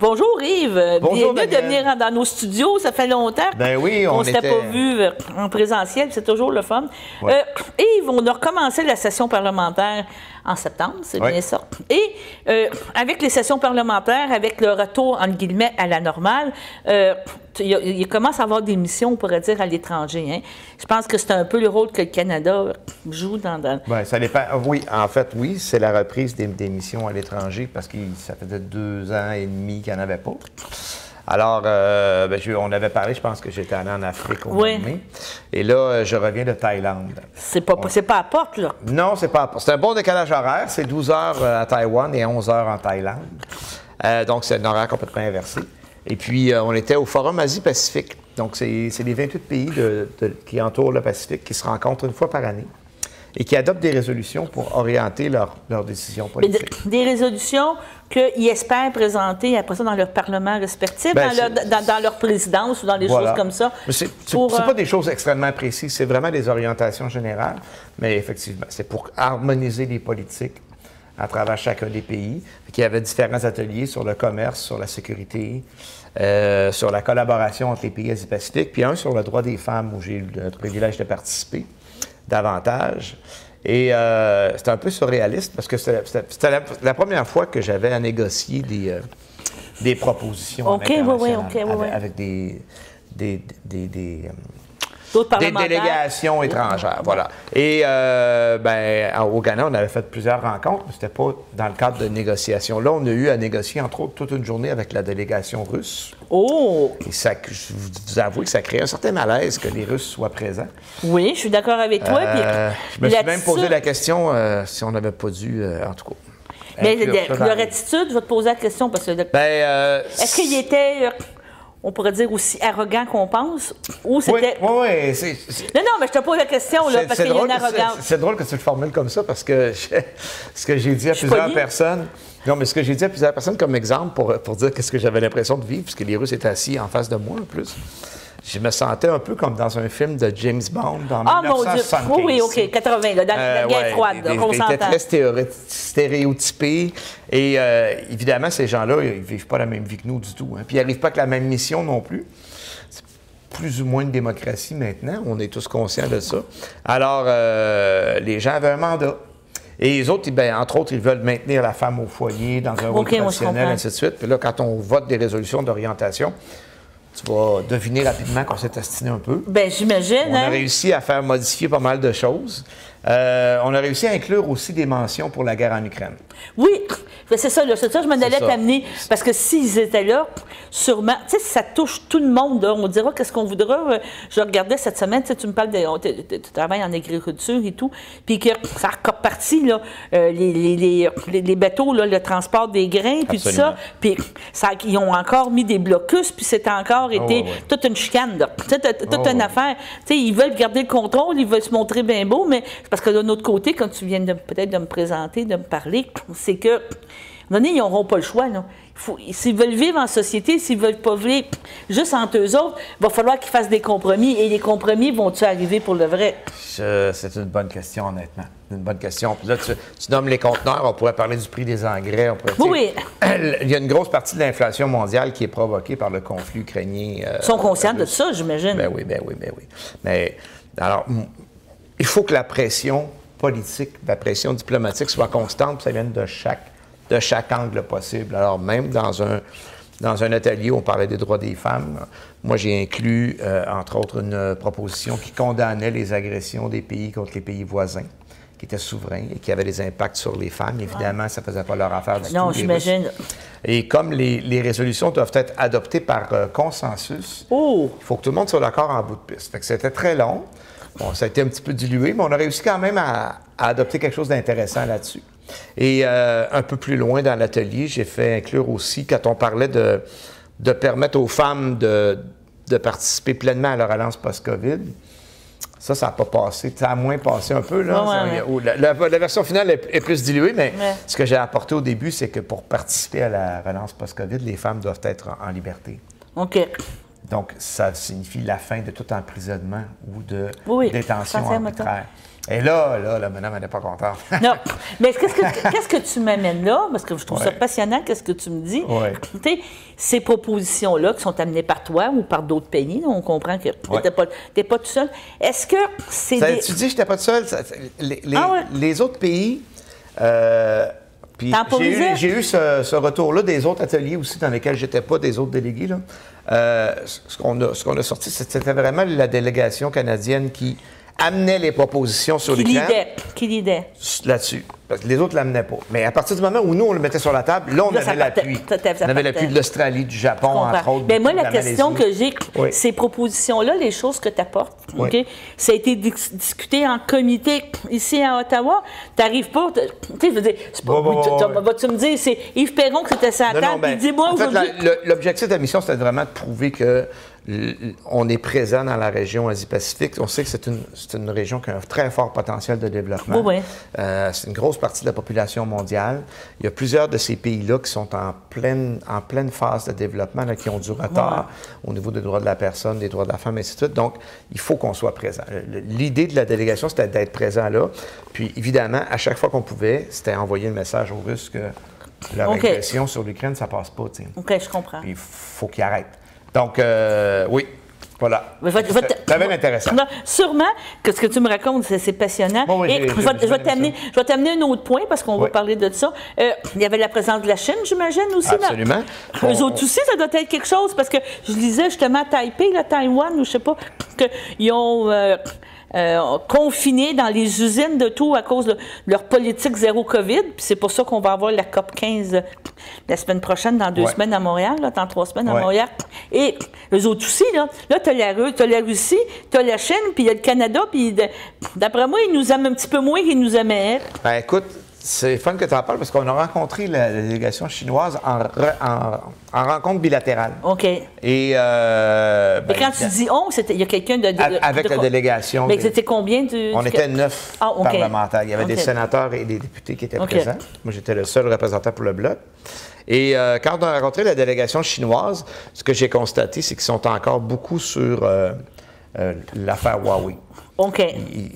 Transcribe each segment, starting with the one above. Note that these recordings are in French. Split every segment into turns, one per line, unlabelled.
Bonjour Yves,
Bonjour,
bienvenue de venir dans nos studios, ça fait longtemps.
Ben oui,
on s'était pas vu en présentiel, c'est toujours le fun.
Ouais.
Yves, on a recommencé la session parlementaire en septembre, c'est bien ça. Et avec les sessions parlementaires, avec le retour, entre guillemets, à la normale, il commence à avoir des missions, on pourrait dire, à l'étranger. Hein? Je pense que c'est un peu le rôle que le Canada joue dans...
Bien, ça dépend. Oui, en fait, oui, c'est la reprise des missions à l'étranger parce que ça faisait 2 ans et demi qu'il n'y en avait pas. Alors, on avait parlé, je pense que j'étais allé en Afrique au mois de mai. Et là, je reviens de Thaïlande.
C'est pas à porte, là?
Non, c'est pas à porte. C'est un bon décalage horaire. C'est 12 heures à Taïwan et 11 heures en Thaïlande. Donc, c'est un horaire complètement inversé. Et puis, on était au Forum Asie-Pacifique. Donc, c'est les 28 pays qui entourent le Pacifique qui se rencontrent une fois par année et qui adoptent des résolutions pour orienter leurs décisions politiques.
Des résolutions qu'ils espèrent présenter après ça dans leur parlement respectif, dans leur présidence ou dans des choses comme ça.
C'est pas des choses extrêmement précises, c'est vraiment des orientations générales, mais effectivement, c'est pour harmoniser les politiques à travers chacun des pays. Il y avait différents ateliers sur le commerce, sur la sécurité, sur la collaboration entre les pays Asie-Pacifique, puis un sur le droit des femmes où j'ai eu le privilège de participer davantage. Et c'était un peu surréaliste parce que c'était la première fois que j'avais à négocier des propositions avec des délégations étrangères, voilà. Et au Ghana, on avait fait plusieurs rencontres, mais c'était pas dans le cadre de négociations. Là, on a eu à négocier, entre autres, toute une journée avec la délégation russe.
Oh!
Et ça, je vous avoue que ça crée un certain malaise que les Russes soient présents.
Oui, je suis d'accord avec toi.
Je me suis même posé la question si on n'avait pas dû, en tout cas.
Mais leur attitude, je vais te poser la question, parce que... est-ce qu'il était... on pourrait dire aussi arrogant qu'on pense, ou c'était...
Oui.
Non, mais je te pose la question, là, parce qu'il y a une arrogance.
C'est drôle que tu le formules comme ça, parce que ce que j'ai dit à plusieurs personnes... Non, mais ce que j'ai dit à plusieurs personnes comme exemple pour dire qu'est-ce que j'avais l'impression de vivre, puisque les Russes étaient assis en face de moi, en plus. Je me sentais un peu comme dans un film de James Bond en 1975.
Mon Dieu! Oui, OK, 80, là, dans la guerre froide, on s'entend.
Ils étaient très stéréotypés. Et évidemment, ces gens-là, ils ne vivent pas la même vie que nous du tout. Hein. Puis ils n'arrivent pas avec la même mission non plus. C'est plus ou moins une démocratie maintenant. On est tous conscients de ça. Alors, les gens avaient un mandat. Et les autres, entre autres, ils veulent maintenir la femme au foyer, dans un rôle professionnel, ainsi de suite. Puis là, quand on vote des résolutions d'orientation, tu vas deviner rapidement qu'on s'est astiné un peu.
Bien, j'imagine.
On a réussi à faire modifier pas mal de choses. On a réussi à inclure aussi des mentions pour la guerre en Ukraine.
Oui, c'est ça, je m'en allais t'amener. Parce que s'ils étaient là, sûrement, tu sais, ça touche tout le monde. Là. On dira qu'est-ce qu'on voudra. Je regardais cette semaine, tu me parles tu travailles en agriculture et tout, puis que ça a reparti, là, les bateaux, là, le transport des grains, puis tout ça. Puis ils ont encore mis des blocus, puis c'est encore été toute une chicane, là. Toute une affaire. Tu sais, ils veulent garder le contrôle, ils veulent se montrer bien beau, mais parce que de notre côté, quand tu viens peut-être de me présenter, de me parler, c'est que, à un moment donné, ils n'auront pas le choix. S'ils veulent vivre en société, s'ils ne veulent pas vivre juste entre eux autres, il va falloir qu'ils fassent des compromis. Et les compromis vont-ils arriver pour le vrai?
C'est une bonne question, honnêtement. C'est une bonne question. Puis là, tu nommes les conteneurs, on pourrait parler du prix des engrais.
Oui.
Il y a une grosse partie de l'inflation mondiale qui est provoquée par le conflit ukrainien.
Ils sont conscients de ça, j'imagine.
Ben oui. Mais, alors, il faut que la pression politique, la pression diplomatique soit constante, puis ça vienne de chaque angle possible. Alors, même dans un atelier où on parlait des droits des femmes, moi, j'ai inclus, entre autres, une proposition qui condamnait les agressions des pays contre les pays voisins, qui étaient souverains et qui avaient des impacts sur les femmes. Évidemment, ça ne faisait pas leur affaire du tout.
Non, j'imagine.
Et comme les résolutions doivent être adoptées par consensus, il faut que tout le monde soit d'accord en bout de piste. Fait que c'était très long. Bon, ça a été un petit peu dilué, mais on a réussi quand même à adopter quelque chose d'intéressant là-dessus. Et un peu plus loin dans l'atelier, j'ai fait inclure aussi, quand on parlait de permettre aux femmes de participer pleinement à leur relance post-COVID, ça n'a pas passé. Ça a moins passé un peu. Là. La version finale est plus diluée, mais ce que j'ai apporté au début, c'est que pour participer à la relance post-COVID, les femmes doivent être en liberté.
OK.
Donc, ça signifie la fin de tout emprisonnement ou de
oui,
détention arbitraire. Et là, la madame, elle n'est pas contente.
Non. Mais qu'est-ce que tu m'amènes là? Parce que je trouve ça passionnant, qu'est-ce que tu me dis?
Ouais.
Ces propositions-là qui sont amenées par toi ou par d'autres pays, là, on comprend que tu n'es pas tout seul. Est-ce que c'est
Tu dis que je n'étais pas tout seul? Les autres pays... j'ai eu ce retour-là des autres ateliers aussi dans lesquels je n'étais pas, des autres délégués. Là. Ce qu'on a sorti, c'était vraiment la délégation canadienne qui amenait les propositions sur l'Ukraine.
Qui lidait?
Là-dessus. Parce que les autres ne l'amenaient pas. Mais à partir du moment où nous, on le mettait sur la table, là, on avait l'appui. On avait l'appui de l'Australie, du Japon, entre autres.
Bien, moi, la question que j'ai, ces propositions-là, les choses que tu apportes, ça a été discuté en comité ici à Ottawa. Tu n'arrives pas, tu sais, je veux dire, c'est pas, vas-tu me dire, c'est Yves Perron que tu étais sur la table, puis dis-moi aujourd'hui.
L'objectif de la mission, c'était vraiment de prouver que on est présent dans la région Asie-Pacifique. On sait que c'est une région qui a un très fort potentiel de développement. C'est une grosse partie de la population mondiale. Il y a plusieurs de ces pays-là qui sont en pleine phase de développement, là, qui ont du retard au niveau des droits de la personne, des droits de la femme, et ainsi de suite. Donc, il faut qu'on soit présent. L'idée de la délégation, c'était d'être présent là. Puis, évidemment, à chaque fois qu'on pouvait, c'était envoyer le message aux Russes que la régression sur l'Ukraine, ça passe pas. T'sais.
OK, je comprends.
Puis, il faut qu'ils arrêtent. Donc, oui, voilà. C'est bien intéressant.
Non, sûrement que ce que tu me racontes, c'est passionnant. Et je vais t'amener un autre point, parce qu'on va parler de ça. Il y avait la présence de la Chine, j'imagine, aussi.
Absolument.
Eux autres aussi, ça doit être quelque chose, parce que je lisais justement à Taipei, Taïwan, ou je sais pas, qu'ils ont... confinés dans les usines de tout à cause de leur politique zéro COVID. Puis c'est pour ça qu'on va avoir la COP 15 la semaine prochaine, dans 2 semaines à Montréal, dans 3 semaines à Montréal. Et eux autres aussi, là tu as la Russie, tu as la Chine, puis il y a le Canada, puis d'après moi, ils nous aiment un petit peu moins qu'ils nous aimaient.
Ben écoute, c'est fun que tu en parles parce qu'on a rencontré la délégation chinoise en rencontre bilatérale.
OK.
Et
quand tu dis on, il y a quelqu'un
avec la délégation.
Mais c'était combien?
On était 9 parlementaires. Il y avait des sénateurs et des députés qui étaient présents. Moi, j'étais le seul représentant pour le Bloc. Et quand on a rencontré la délégation chinoise, ce que j'ai constaté, c'est qu'ils sont encore beaucoup sur l'affaire Huawei.
OK.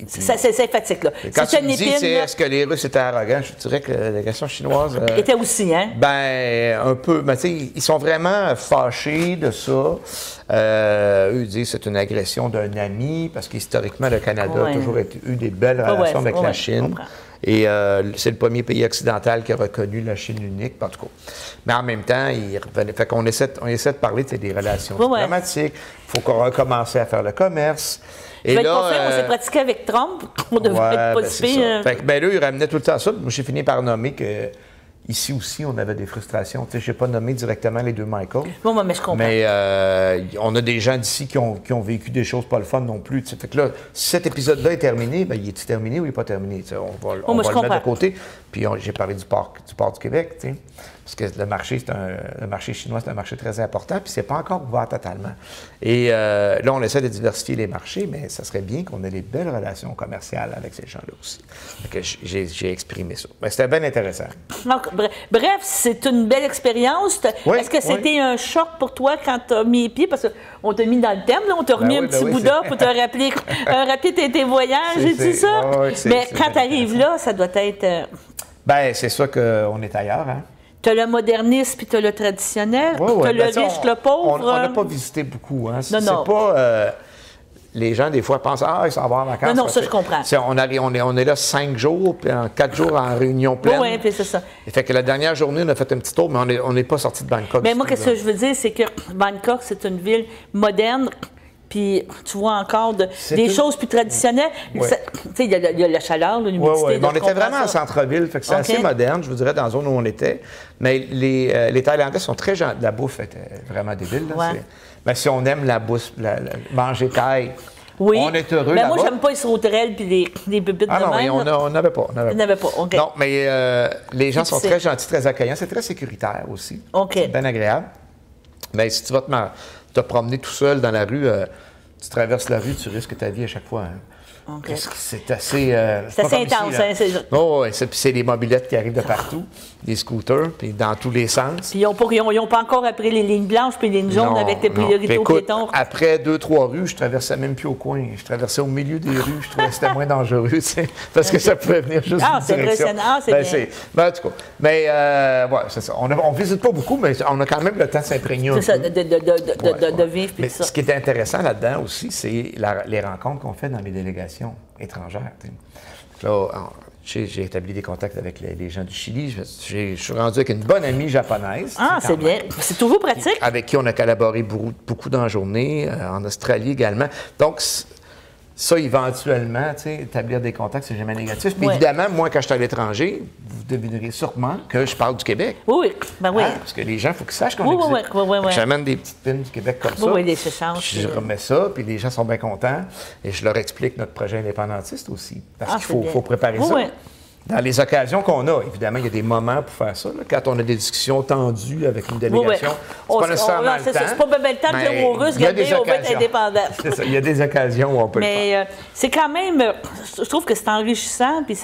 C'est sympathique, là.
Quand tu me dis, est-ce que les Russes étaient arrogants, je dirais que la délégation chinoise...
était aussi, hein?
Ben, un peu. Mais tu sais, ils sont vraiment fâchés de ça. Eux disent que c'est une agression d'un ami, parce qu'historiquement, le Canada a toujours eu des belles relations avec la Chine. Et c'est le premier pays occidental qui a reconnu la Chine unique, en tout cas. Mais en même temps, fait qu'on essaie de parler des relations diplomatiques. Il faut qu'on recommence à faire le commerce.
Et là, on s'est pratiqué avec Trump. On devrait être pas si pire.
Là, ils ramenaient tout le temps ça. Moi, j'ai fini par nommer que ici aussi, on avait des frustrations. Tu sais, je n'ai pas nommé directement les deux Michael.
Mais je comprends.
Mais on a des gens d'ici qui ont vécu des choses pas le fun non plus. T'sais. Fait que là, si cet épisode-là est terminé, ben, il est-il terminé ou il n'est pas terminé? T'sais, on va le mettre de côté. Puis j'ai parlé du port du Québec, t'sais. Parce que le marché chinois, c'est un marché très important, puis c'est pas encore ouvert totalement. Et là, on essaie de diversifier les marchés, mais ça serait bien qu'on ait des belles relations commerciales avec ces gens-là aussi. Donc, j'ai exprimé ça. Mais c'était bien intéressant.
Donc, bref, c'est une belle expérience. Est-ce que c'était un choc pour toi quand tu as mis les pieds? Parce qu'on t'a mis dans le thème, là, on t'a remis un petit Bouddha pour te rappeler tes voyages et tout ça. Mais quand tu arrives là, ça doit être...
Bien, c'est sûr qu'on est ailleurs, hein?
Tu as le modernisme puis tu as le traditionnel. Tu as le riche, le pauvre.
On n'a pas visité beaucoup. Hein? C'est pas... les gens, des fois, pensent « Ah, ça va avoir en vacances. »
Non, ça, je comprends.
On est là 5 jours, puis 4 jours en réunion pleine.
Oui, puis c'est ça.
Et fait que la dernière journée, on a fait un petit tour, mais on n'est pas sorti de Bangkok.
Mais moi, qu'est-ce que je veux dire, c'est que Bangkok, c'est une ville moderne. Puis, tu vois encore des choses plus traditionnelles. Tu sais, il y a la chaleur, l'humidité.
On était vraiment en centre-ville, fait que c'est assez moderne, je vous dirais, dans la zone où on était. Mais les Thaïlandais sont très gentils. La bouffe était vraiment débile. Mais si on aime la bouffe, manger thaï, on est heureux là-bas.
Moi, j'aime pas les sauterelles puis les bébites de même.
On n'avait pas.
On n'avait pas, OK.
Non, mais les gens sont très gentils, très accueillants. C'est très sécuritaire aussi.
OK.
C'est bien agréable. Mais si tu vas te promener tout seul dans la rue, tu traverses la rue, tu risques ta vie à chaque fois. Hein.
Okay.
C'est assez...
c'est assez intense. Ici, hein,
oh, oui, c'est des mobylettes qui arrivent de partout, des scooters, puis dans tous les sens.
Puis ils n'ont pas encore appris les lignes blanches puis les lignes jaunes avec les priorités aux piétons.
Après 2-3 rues, je traversais même plus au coin. Je traversais au milieu des rues. Je trouvais que c'était moins dangereux, tu sais, parce que ça pouvait venir juste d'une direction.
Ah, c'est impressionnant.
Ben, en tout cas. Mais, ouais, c'est ça. On ne visite pas beaucoup, mais on a quand même le temps de s'imprégner un peu.
C'est ça, de vivre.
Mais ce qui est intéressant là-dedans aussi, c'est les rencontres qu'on fait dans les délégations étrangères. Là, j'ai établi des contacts avec les gens du Chili. Je suis rendu avec une bonne amie japonaise.
Ah, c'est bien. C'est toujours pratique.
Avec qui on a collaboré beaucoup dans la journée, en Australie également. Donc, ça, éventuellement, établir des contacts, c'est jamais négatif. Puis évidemment, moi, quand je suis à l'étranger, vous devinerez sûrement que je parle du Québec.
Oui, ben oui.
Parce que les gens, il faut qu'ils sachent qu'on existe.
Oui.
J'amène des petites pins du Québec comme ça.
Oui, les échanges.
Je remets ça, puis les gens sont bien contents. Et je leur explique notre projet indépendantiste aussi. Parce qu'il faut préparer ça. Dans les occasions qu'on a, évidemment, il y a des moments pour faire ça. Là. Quand on a des discussions tendues avec une délégation, c'est pas nécessairement le temps.
C'est pas bien le temps de dire aux Russes, regardez, on va être indépendant.
C'est ça, il y a des occasions où on peut le faire.
Mais c'est quand même, je trouve que c'est enrichissant, puis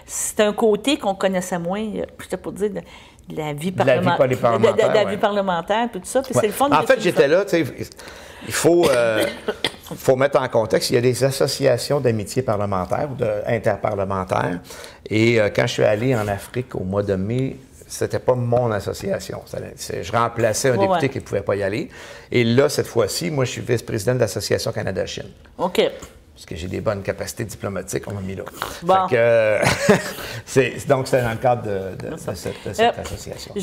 c'est un côté qu'on connaissait moins, je sais pas dire, de la vie parlementaire. De la vie parlementaire, puis tout ça, puis c'est le fun.
En fait, j'étais là, tu sais, il faut mettre en contexte, il y a des associations d'amitié parlementaire ou interparlementaires. Et quand je suis allé en Afrique au mois de mai, c'était pas mon association. Je remplaçais un député qui ne pouvait pas y aller. Et là, cette fois-ci, moi, je suis vice-président de l'Association Canada-Chine.
OK.
Parce que j'ai des bonnes capacités diplomatiques, on m'a mis là.
Bon.
Donc, c'est dans le cadre de cette association.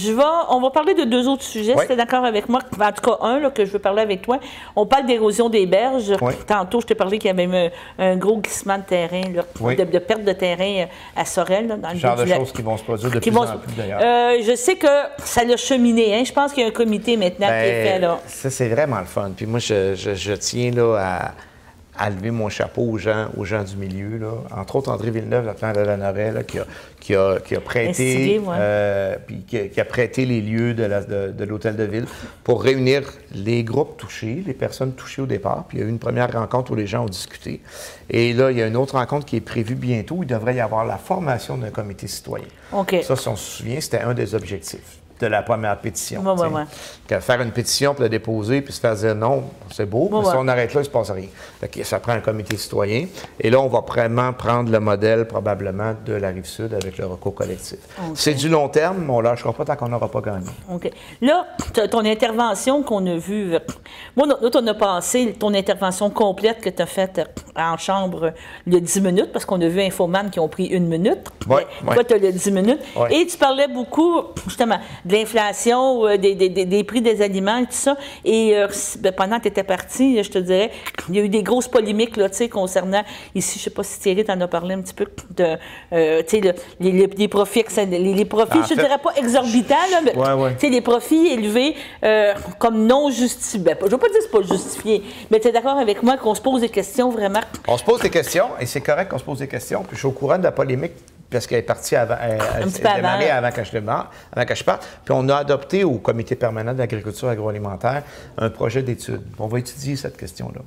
On va parler de 2 autres sujets, si tu es d'accord avec moi. En tout cas, un là, que je veux parler avec toi. On parle d'érosion des berges. Oui. Tantôt, je t'ai parlé qu'il y avait un gros glissement de terrain, là, de perte de terrain à Sorel. Là, dans le
genre de choses qui vont se produire de plus en plus, d'ailleurs.
Je sais que ça l'a cheminé. Hein? Je pense qu'il y a un comité maintenant qui est fait là.
Ça, c'est vraiment le fun. Puis moi, je tiens là à lever mon chapeau aux gens du milieu. Là. Entre autres, André Villeneuve, le plan de la Norelle, qui a prêté qui a prêté les lieux de l'hôtel de ville pour réunir les groupes touchés, les personnes touchées au départ. Puis il y a eu une première rencontre où les gens ont discuté. Et là, il y a une autre rencontre qui est prévue bientôt. Il devrait y avoir la formation d'un comité citoyen.
Okay.
Ça, si on se souvient, c'était un des objectifs de la première pétition.
Faire
une pétition, puis la déposer, puis se faire dire non, c'est beau, mais si on arrête là, il ne se passe rien. Ça prend un comité citoyen. Et là, on va vraiment prendre le modèle, probablement, de la Rive-Sud avec le recours collectif. Okay. C'est du long terme, mais on ne lâchera pas tant qu'on n'aura pas gagné.
OK. Là, ton intervention qu'on a vue, moi, on a passé ton intervention complète que tu as faite en chambre le 10 minutes, parce qu'on a vu Infoman qui ont pris 1 minute.
Oui.
Toi, tu as le 10 minutes. Ouais. Et tu parlais beaucoup, justement, de l'inflation, des prix des aliments et tout ça. Et pendant que tu étais parti, je te dirais, il y a eu des grosses polémiques là, concernant, ici, je ne sais pas si Thierry t'en a parlé un petit peu, de les profits, je ne dirais pas exorbitants, là, mais les profits élevés comme non justifiés. Je ne veux pas dire que ce n'est pas justifié, mais tu es d'accord avec moi qu'on se pose des questions vraiment?
On se pose des questions, et c'est correct qu'on se pose des questions. Puis je suis au courant de la polémique parce qu'elle est partie avant, elle s'est démarrée avant que je parte. Puis on a adopté au Comité permanent de l'agriculture agroalimentaire un projet d'étude. On va étudier cette question-là.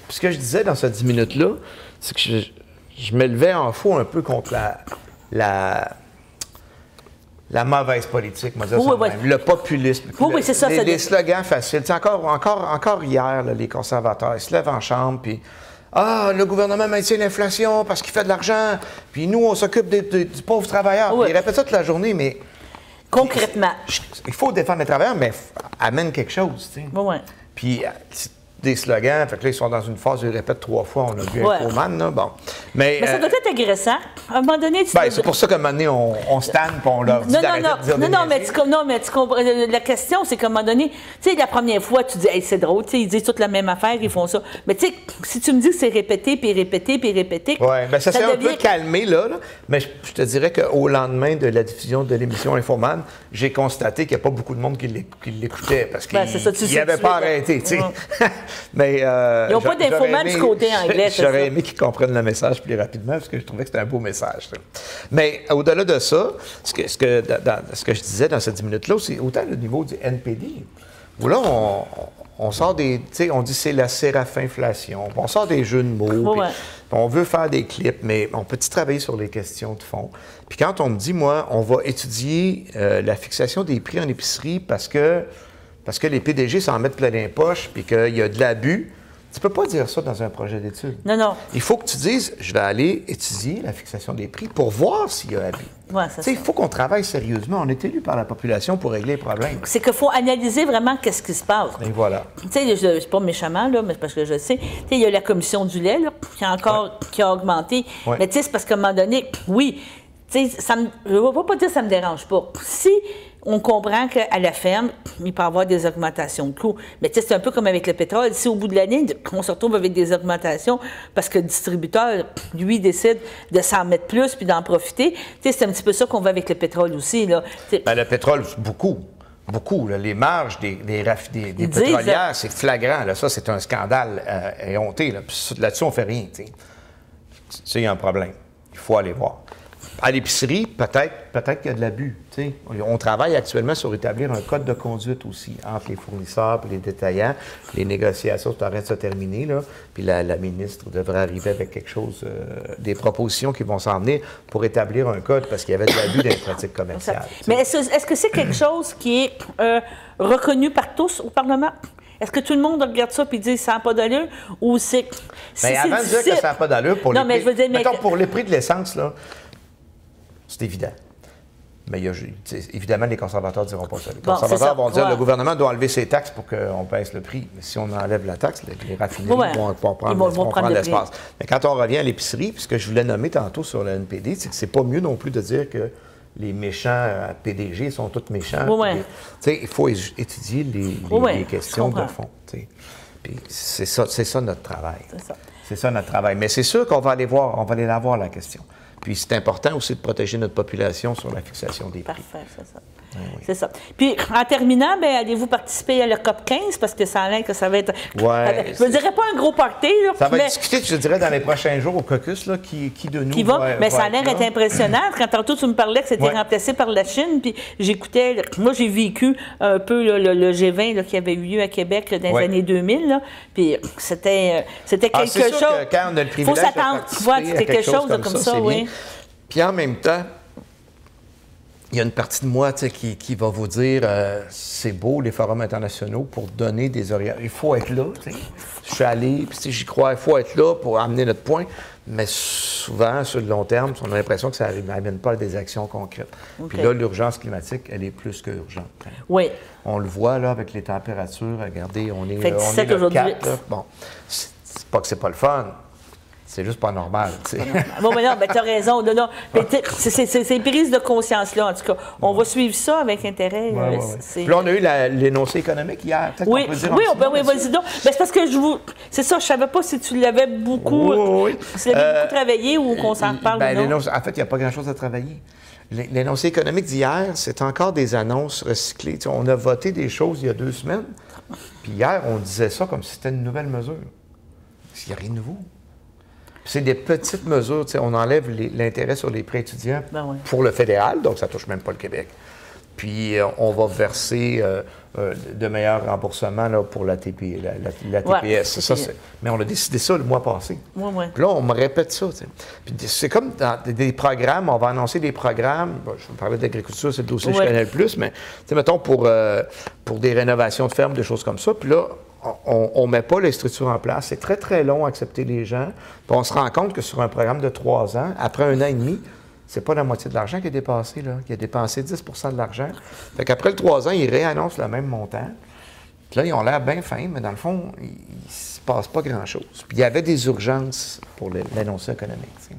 Puis ce que je disais dans ces 10 minutes-là, c'est que je me levais en faux un peu contre la mauvaise politique, moi, le populisme.
C'est ça.
Les slogans faciles. Encore hier, là, les conservateurs, ils se lèvent en chambre, puis le gouvernement maintient l'inflation parce qu'il fait de l'argent, puis nous, on s'occupe du pauvre travailleur. Ils répètent ça toute la journée, mais...
Concrètement.
Il faut défendre les travailleurs, mais amène quelque chose, tu sais. Puis des slogans, fait que là, ils sont dans une phase où ils répètent 3 fois, on a vu Infoman, là, bon. Mais
ça doit être agressant. À un moment donné,
c'est pour ça qu'à un moment donné, on stanne et on leur dit d'arrêter de dire
mais tu comprends. La question, c'est qu'à un moment donné, tu sais, la première fois, tu dis, hey, c'est drôle, tu sais, ils disent toute la même affaire, ils font ça. Mais tu sais, si tu me dis que c'est répété, puis répété, puis répété.
Oui, bien, ça s'est un peu calmé, là, mais je te dirais qu'au lendemain de la diffusion de l'émission Infoman, j'ai constaté qu'il n'y a pas beaucoup de monde qui l'écoutait parce qu'il n'avait pas arrêté, tu sais. Mais,
ils n'ont pas d'infoman du côté anglais.
J'aurais aimé qu'ils comprennent le message plus rapidement parce que je trouvais que c'était un beau message. Mais au-delà de ça, ce que je disais dans ces 10 minutes-là, c'est autant le niveau du NPD. Où là, on sort des... Tu sais, on dit c'est la sérafinflation. On sort des jeux de mots.
Ouais.
Puis on veut faire des clips, mais on peut-tu travailler sur les questions de fond? Puis quand on me dit, moi, on va étudier la fixation des prix en épicerie parce que les PDG s'en mettent plein les poches puis qu'il y a de l'abus, tu peux pas dire ça dans un projet d'étude.
Non, non.
Il faut que tu dises, je vais aller étudier la fixation des prix pour voir s'il y a abus.
Ouais,
Tu sais, il faut qu'on travaille sérieusement. On est élu par la population pour régler les problèmes.
C'est qu'il faut analyser vraiment qu'est-ce qui se passe.
Et voilà.
Tu sais, c'est pas méchamment, là, mais parce que je sais. Tu sais, il y a la commission du lait, là, qui a augmenté.
Ouais.
Mais tu sais, c'est parce qu'à un moment donné, oui, tu sais, je ne vais pas dire que ça ne me dérange pas. Si on comprend qu'à la ferme, il peut y avoir des augmentations de coûts. Mais tu sais, c'est un peu comme avec le pétrole. Si au bout de l'année, on se retrouve avec des augmentations parce que le distributeur, lui, décide de s'en mettre plus puis d'en profiter, tu sais, c'est un petit peu ça qu'on veut avec le pétrole aussi, là.
Ben, le pétrole, beaucoup. Beaucoup. Là. Les marges des pétrolières, c'est flagrant. Là. Ça, c'est un scandale éhonté. Là. Puis là-dessus, on ne fait rien. Tu sais, il y a un problème. Il faut aller voir. À l'épicerie, peut-être qu'il y a de l'abus. Tu sais. On travaille actuellement sur établir un code de conduite aussi entre les fournisseurs et les détaillants. Les négociations sont en train de se terminer. Là. Puis la ministre devrait arriver avec quelque chose, des propositions qui vont s'en venir pour établir un code parce qu'il y avait de l'abus dans les pratiques commerciales.
Mais est-ce que c'est quelque chose qui est reconnu par tous au Parlement? Est-ce que tout le monde regarde ça et dit ça n'a pas d'allure? Ou c'est.
Bien, avant de dire que ça n'a pas d'allure, pour
non,
les prix.
Je veux dire,
mettons, pour les prix de l'essence, là. C'est évident. Mais évidemment, les conservateurs ne diront pas ça. Les conservateurs vont dire que le gouvernement doit enlever ses taxes pour qu'on baisse le prix. Mais si on enlève la taxe, les raffineries vont prendre l'espace. Mais quand on revient à l'épicerie, puis ce que je voulais nommer tantôt sur le NPD, c'est que c'est pas mieux non plus de dire que les méchants PDG sont tous méchants. Il faut étudier les questions de fond. Puis c'est ça notre travail. C'est ça notre travail. Mais c'est sûr qu'on va aller voir, la voir, la question. Puis c'est important aussi de protéger notre population sur la fixation des prix.
Parfait, c'est ça.
Oui.
C'est ça. Puis, en terminant, allez-vous participer à la COP 15? Parce que ça a l'air que ça va être...
Ouais,
je ne dirais pas un gros party, là.
Ça va être discuté, je dirais, dans les prochains jours au caucus, là, qui de nous va...
Mais ça a l'air d'être impressionnant. Quand tantôt, tu me parlais que c'était remplacé par la Chine, puis j'écoutais... Moi, j'ai vécu un peu le G20 là, qui avait eu lieu à Québec là, dans les années 2000, là, puis c'était quelque chose...
C'est sûr que quand on a le privilège de participer à quelque chose comme ça, oui. Puis en même temps, il y a une partie de moi qui va vous dire c'est beau les forums internationaux pour donner des orientations. Il faut être là. Je suis allé, puis j'y crois, il faut être là pour amener notre point. Mais souvent, sur le long terme, on a l'impression que ça n'amène pas à des actions concrètes. Okay. Puis là, l'urgence climatique, elle est plus que urgente.
Oui.
On le voit là avec les températures. Regardez, on est
le
4. Bon, c'est pas que c'est pas le fun. C'est juste pas normal, tu sais.
Bon, mais non, tu as raison. Non. C'est prise de conscience-là, en tout cas. On va suivre ça avec intérêt.
Puis là, on a eu l'énoncé économique hier.
Oui, vas-y donc. Ben, c'est parce que c'est ça, je savais pas si tu l'avais beaucoup... Si tu l'avais beaucoup travaillé ou qu'on s'en reparle ou non.
En fait, il n'y a pas grand-chose à travailler. L'énoncé économique d'hier, c'est encore des annonces recyclées. Tu sais, on a voté des choses il y a 2 semaines, puis hier, on disait ça comme si c'était une nouvelle mesure. Il n'y a rien de nouveau. C'est des petites mesures. On enlève l'intérêt sur les prêts étudiants pour le fédéral, donc ça ne touche même pas le Québec. Puis on va verser de meilleurs remboursements là, pour la TPS. Mais on a décidé ça le mois passé. Puis là, on me répète ça. Puis c'est comme dans des programmes, on va annoncer des programmes. Bon, je vais parler d'agriculture, c'est le dossier que je connais le plus, mais mettons pour des rénovations de fermes, des choses comme ça. Puis là, on ne met pas les structures en place. C'est très, très long à accepter les gens. Puis on se rend compte que sur un programme de 3 ans, après 1 an et demi, c'est pas la moitié de l'argent qui est dépensé, là. Il a dépensé 10 de l'argent. Fait qu'après le 3 ans, ils réannoncent le même montant. Puis là, ils ont l'air bien fins, mais dans le fond, il ne se passe pas grand-chose. Puis il y avait des urgences pour l'énoncé économique. T'sais.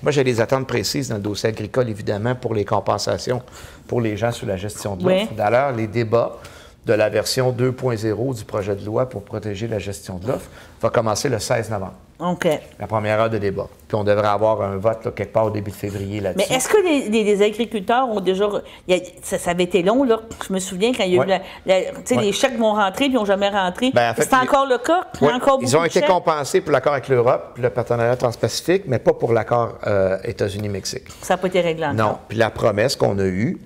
Moi, j'ai des attentes précises dans le dossier agricole, évidemment, pour les compensations pour les gens sur la gestion de l'offre. D'ailleurs, les débats de la version 2.0 du projet de loi pour protéger la gestion de l'offre va commencer le 16 novembre.
OK.
La première heure de débat. Puis on devrait avoir un vote là, quelque part au début de février là-dessus.
Mais est-ce que les agriculteurs ont déjà... Ça avait été long, là. Je me souviens quand il y a eu les chèques vont rentrer puis ils n'ont jamais rentré. En fait, c'est encore le cas?
Ils ont été compensés pour l'accord avec l'Europe, puis le partenariat transpacifique, mais pas pour l'accord États-Unis-Mexique.
Ça n'a pas été réglé encore.
Non. Puis la promesse qu'on a eue,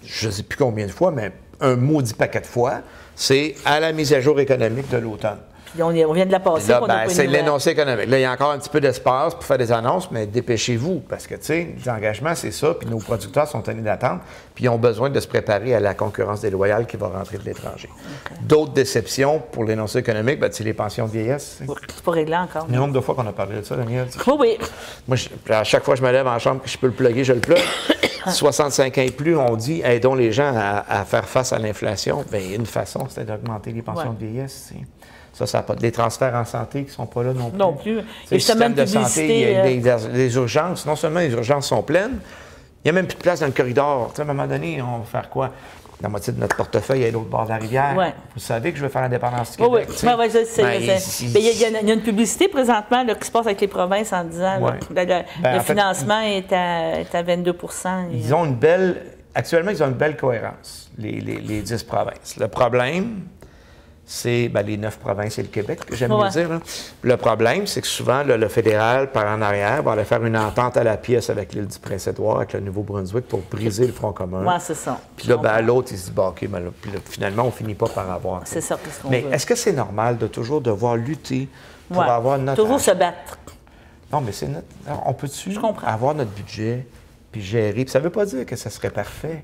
je ne sais plus combien de fois, mais un maudit paquet de fois, c'est à la mise à jour économique de l'automne.
Puis on vient de la passer.
Là, c'est l'énoncé économique. Là, il y a encore un petit peu d'espace pour faire des annonces, mais dépêchez-vous, parce que, tu sais, les engagements, c'est ça, puis nos producteurs sont tenus d'attendre, puis ils ont besoin de se préparer à la concurrence déloyale qui va rentrer de l'étranger. Okay. D'autres déceptions pour l'énoncé économique, c'est les pensions de vieillesse.
C'est pas réglé encore.
Le nombre de fois qu'on a parlé de ça, Daniel.
Oui.
Moi, à chaque fois que je me lève en chambre, que je peux le plugger, je le plug. 65 ans et plus, on dit aidons les gens à faire face à l'inflation. Bien, une façon, c'est d'augmenter les pensions de vieillesse. Ça n'a pas des transferts en santé qui ne sont pas là non plus.
Non plus.
Le système de santé, il y a des urgences. Non seulement les urgences sont pleines, il n'y a même plus de place dans le corridor. À un moment donné, on va faire quoi? La moitié de notre portefeuille est à l'autre bord de la rivière. Ouais. Vous savez que je veux faire l'indépendance du Québec.
Oui, je sais. Il y a une publicité présentement là, qui se passe avec les provinces en disant que le financement est à 22
Ils ont actuellement, ils ont une belle cohérence, les 10 provinces. Le problème, c'est les 9 provinces et le Québec, que j'aime mieux dire. Là. Le problème, c'est que souvent, le fédéral, par en arrière, va aller faire une entente à la pièce avec l'île du Prince-Édouard, avec le Nouveau-Brunswick, pour briser le Front commun.
Oui, c'est ça.
Puis là, l'autre, il se dit, OK, puis là, finalement, on finit pas par avoir.
C'est ça, qu'est-ce qu'on
Mais
veut.
est-ce que c'est normal de toujours devoir lutter pour avoir notre...
Toujours se battre.
Non, mais c'est notre... On peut-tu avoir notre budget, puis gérer? Puis ça veut pas dire que ça serait parfait.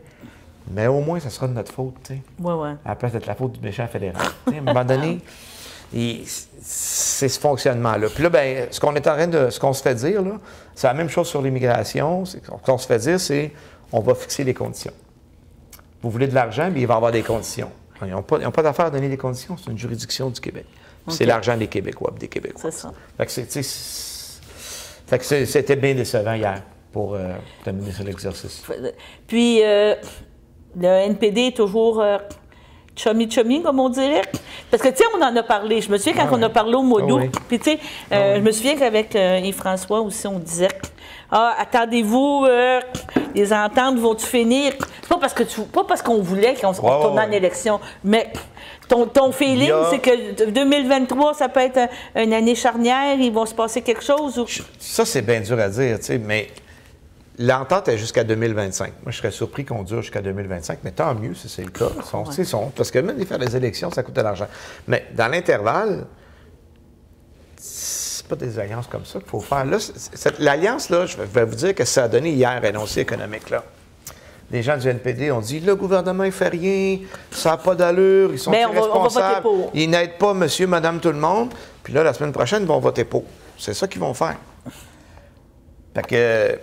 Mais au moins, ça sera de notre faute, tu sais.
Oui.
À la place d'être la faute du méchant fédéral. À un moment donné, c'est ce fonctionnement-là. Puis là, ce qu'on se fait dire, là, c'est la même chose sur l'immigration. Ce qu'on se fait dire, c'est on va fixer les conditions. Vous voulez de l'argent, bien, il va y avoir des conditions. Ils n'ont pas d'affaire à donner des conditions. C'est une juridiction du Québec. Okay. C'est l'argent des Québécois, des Québécois.
C'est ça.
Fait que c'était bien décevant hier pour terminer sur l'exercice.
Puis... le NPD est toujours chummy, comme on dirait. Parce que, tu sais, on en a parlé. Je me souviens quand on a parlé au mois d'août. Puis, tu sais, je me souviens qu'avec Yves-François aussi, on disait attendez-vous, les ententes vont-tu finir? Pas parce qu'on voulait qu'on retourne en élection, mais ton feeling, c'est que 2023, ça peut être une année charnière, il va se passer quelque chose? Ou...
Ça, c'est bien dur à dire, tu sais, mais. L'entente est jusqu'à 2025. Moi, je serais surpris qu'on dure jusqu'à 2025, mais tant mieux si c'est le cas. Parce que même faire des élections, ça coûte de l'argent. Mais dans l'intervalle, c'est pas des alliances comme ça qu'il faut faire. Là, l'alliance, là, je vais vous dire que ça a donné hier, énoncé économique, là. Les gens du NPD ont dit, le gouvernement, il fait rien, ça n'a pas d'allure, ils sont irresponsables, ils n'aident pas monsieur, madame, tout le monde. Puis là, la semaine prochaine, ils vont voter pour. C'est ça qu'ils vont faire. Fait que...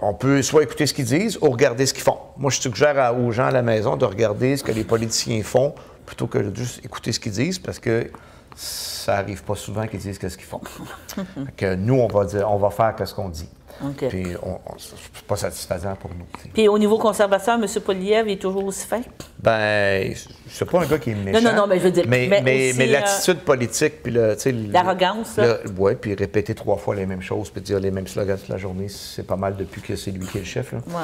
On peut soit écouter ce qu'ils disent ou regarder ce qu'ils font. Moi, je suggère aux gens à la maison de regarder ce que les politiciens font plutôt que de juste écouter ce qu'ils disent parce que ça n'arrive pas souvent qu'ils disent ce qu'ils font. Que nous, on va faire ce qu'on dit.
Okay.
Puis, c'est pas satisfaisant pour nous. T'sais.
Puis, au niveau conservateur, M. Poilievre est toujours aussi fin?
Bien, c'est pas un gars qui est méchant.
Non, mais je veux dire...
Mais l'attitude politique, puis
l'arrogance, là.
Oui, puis répéter 3 fois les mêmes choses, puis dire les mêmes slogans toute la journée, c'est pas mal depuis que c'est lui qui est le chef. Là. Ouais.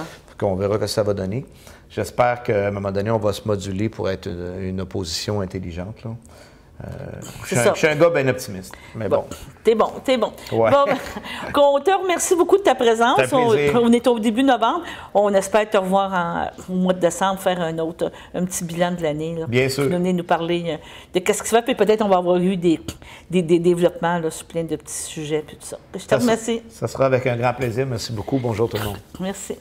On verra ce que ça va donner. J'espère qu'à un moment donné, on va se moduler pour être une opposition intelligente, là. Je suis un gars bien optimiste, mais bon.
T'es bon.
Ouais.
Bon, on te remercie beaucoup de ta présence. On est au début novembre. On espère te revoir au mois de décembre, faire un petit bilan de l'année.
Bien sûr.
Nous parler de qu'est-ce qui se fait, puis peut-être on va avoir eu des développements là, sur plein de petits sujets, puis tout ça. Je te remercie.
Ça sera avec un grand plaisir. Merci beaucoup. Bonjour tout le monde.
Merci.